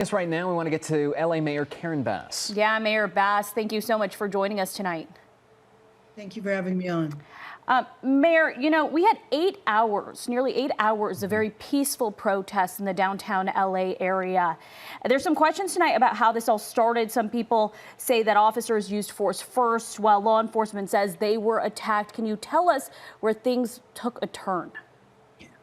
Yes, right now we want to get to LA Mayor Karen Bass. Yeah, Mayor Bass, thank you so much for joining us tonight. Thank you for having me on. Mayor, we had 8 hours, nearly 8 hours of very peaceful protests in the downtown LA area. There's some questions tonight about how this all started. Some people say that officers used force first, while law enforcement says they were attacked. Can you tell us where things took a turn?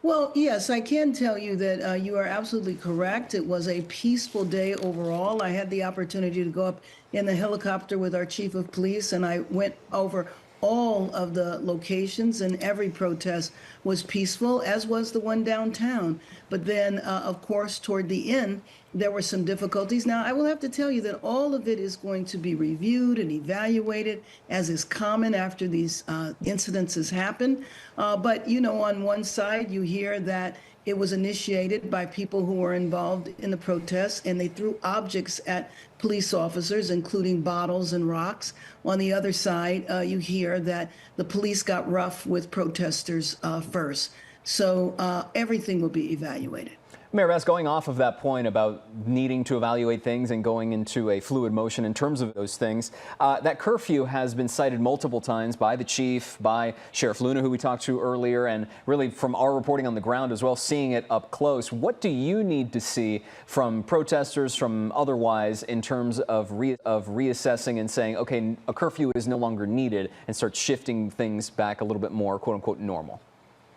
Well, yes, I can tell you that you are absolutely correct. It was a peaceful day overall. I had the opportunity to go up in the helicopter with our chief of police, and I went over all of the locations, and every protest was peaceful, as was the one downtown. But then, of course, toward the end, there were some difficulties. Now, I will have to tell you that all of it is going to be reviewed and evaluated, as is common after these incidences happen. But, on one side, you hear that it was initiated by people who were involved in the protests, and they threw objects at police officers, including bottles and rocks. On the other side, you hear that the police got rough with protesters first. So everything will be evaluated. Mayor Bass, going off of that point about needing to evaluate things and going into a fluid motion in terms of those things, that curfew has been cited multiple times by the chief, by Sheriff Luna, who we talked to earlier, and really from our reporting on the ground as well, seeing it up close. What do you need to see from protesters, from otherwise, in terms of reassessing and saying, okay, a curfew is no longer needed, and start shifting things back a little bit more, quote unquote, normal?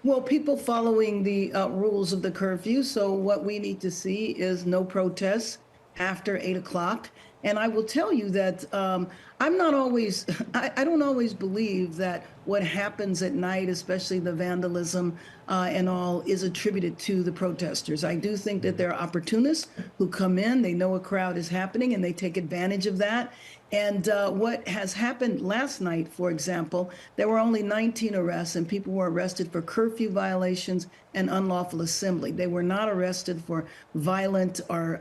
Well, people following the rules of the curfew. So what we need to see is no protests after 8 o'clock. And I will tell you that I'm not always, I don't always believe that what happens at night, especially the vandalism and all, is attributed to the protesters. I do think that there are opportunists who come in, they know a crowd is happening, and they take advantage of that. And what has happened last night, for example, there were only 19 arrests, and people were arrested for curfew violations and unlawful assembly. They were not arrested for violent or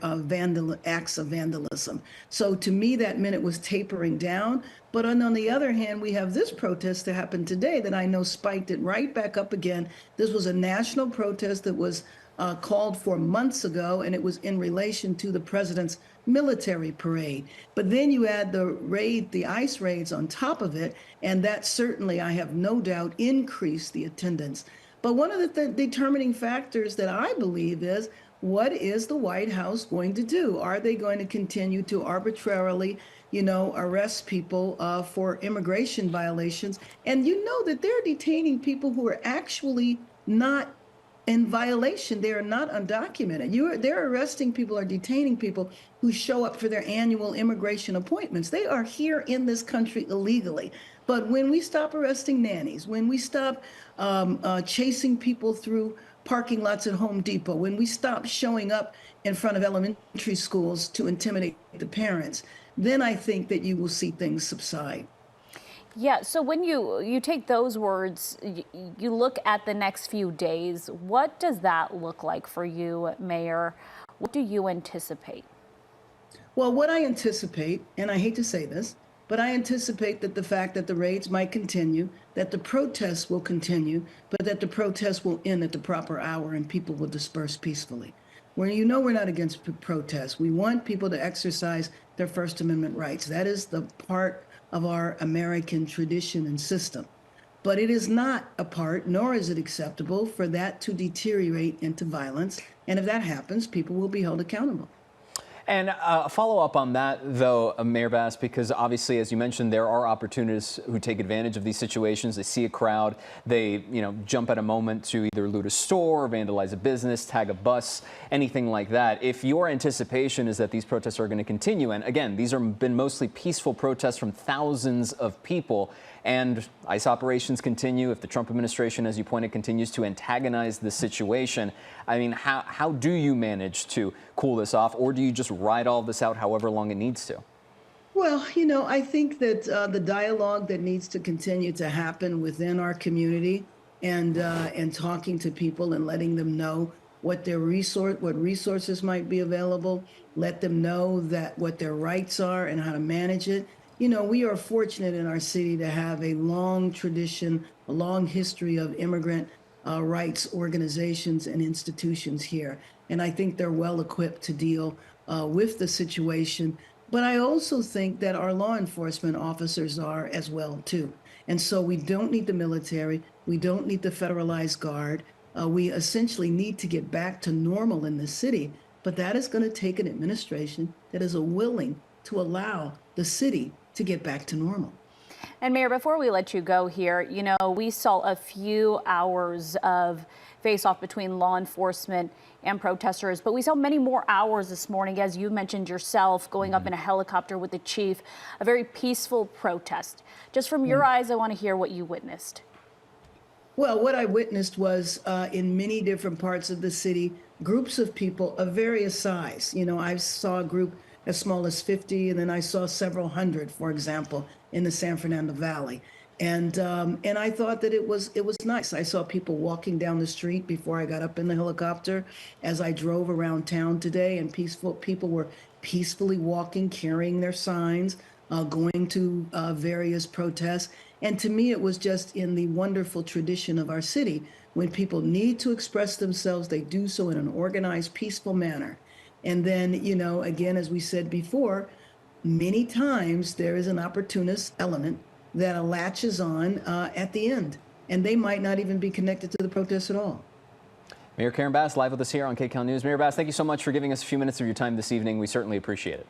acts of vandalism. So to me, that meant it was tapering down. But on the other hand, we have this protest that happened today that I know spiked it right back up again. This was a national protest that was called for months ago, and it was in relation to the president's military parade. But then you add the ICE raids on top of it, and that certainly, I have no doubt, increased the attendance. But one of the determining factors that I believe is, what is the White House going to do? Are they going to continue to arbitrarily, arrest people for immigration violations? And you know that they're detaining people who are actually not in violation. They are not undocumented. They're arresting people or detaining people who show up for their annual immigration appointments. They are here in this country illegally. But when we stop arresting nannies, when we stop chasing people through parking lots at Home Depot, when we stop showing up in front of elementary schools to intimidate the parents, then I think that you will see things subside. Yeah, so when you take those words, you look at the next few days, what does that look like for you, Mayor? What do you anticipate? Well, what I anticipate, and I hate to say this, but I anticipate that the fact that the raids might continue, that the protests will continue, but that the protests will end at the proper hour and people will disperse peacefully. We're not against protests. We want people to exercise their First Amendment rights. That is the part of our American tradition and system. But it is not a part, nor is it acceptable, for that to deteriorate into violence. And if that happens, people will be held accountable. And follow up on that, though, Mayor Bass, because obviously, as you mentioned, there are opportunists who take advantage of these situations. They see a crowd, they jump at a moment to either loot a store, vandalize a business, tag a bus, anything like that. If your anticipation is that these protests are going to continue, and again, these have been mostly peaceful protests from thousands of people, and ICE operations continue, if the Trump administration, as you pointed, continues to antagonize the situation, I mean, how do you manage to cool this off, or do you just ride all this out however long it needs to? Well, I think that the dialogue that needs to continue to happen within our community and talking to people and letting them know what resources might be available, let them know that what their rights are and how to manage it. We are fortunate in our city to have a long tradition, a long history of immigrant rights organizations and institutions here. And I think they're well equipped to deal with the situation. But I also think that our law enforcement officers are as well too. And so we don't need the military. We don't need the federalized guard. We essentially need to get back to normal in the city. But that is going to take an administration that is willing to allow the city to get back to normal. And Mayor, before we let you go here, we saw a few hours of face-off between law enforcement and protesters, but we saw many more hours this morning, as you mentioned yourself, going up in a helicopter with the chief, a very peaceful protest. Just from your eyes, I want to hear what you witnessed. Well, what I witnessed was in many different parts of the city, groups of people of various size. I saw a group as small as 50, and then I saw several hundred, for example, in the San Fernando Valley. And I thought that it was nice. I saw people walking down the street before I got up in the helicopter as I drove around town today, and people were peacefully walking, carrying their signs, going to various protests. And to me, it was just in the wonderful tradition of our city. When people need to express themselves, they do so in an organized, peaceful manner. And then, again, as we said before, many times there is an opportunist element that latches on at the end, and they might not even be connected to the protests at all. Mayor Karen Bass live with us here on KCAL News. Mayor Bass, thank you so much for giving us a few minutes of your time this evening. We certainly appreciate it.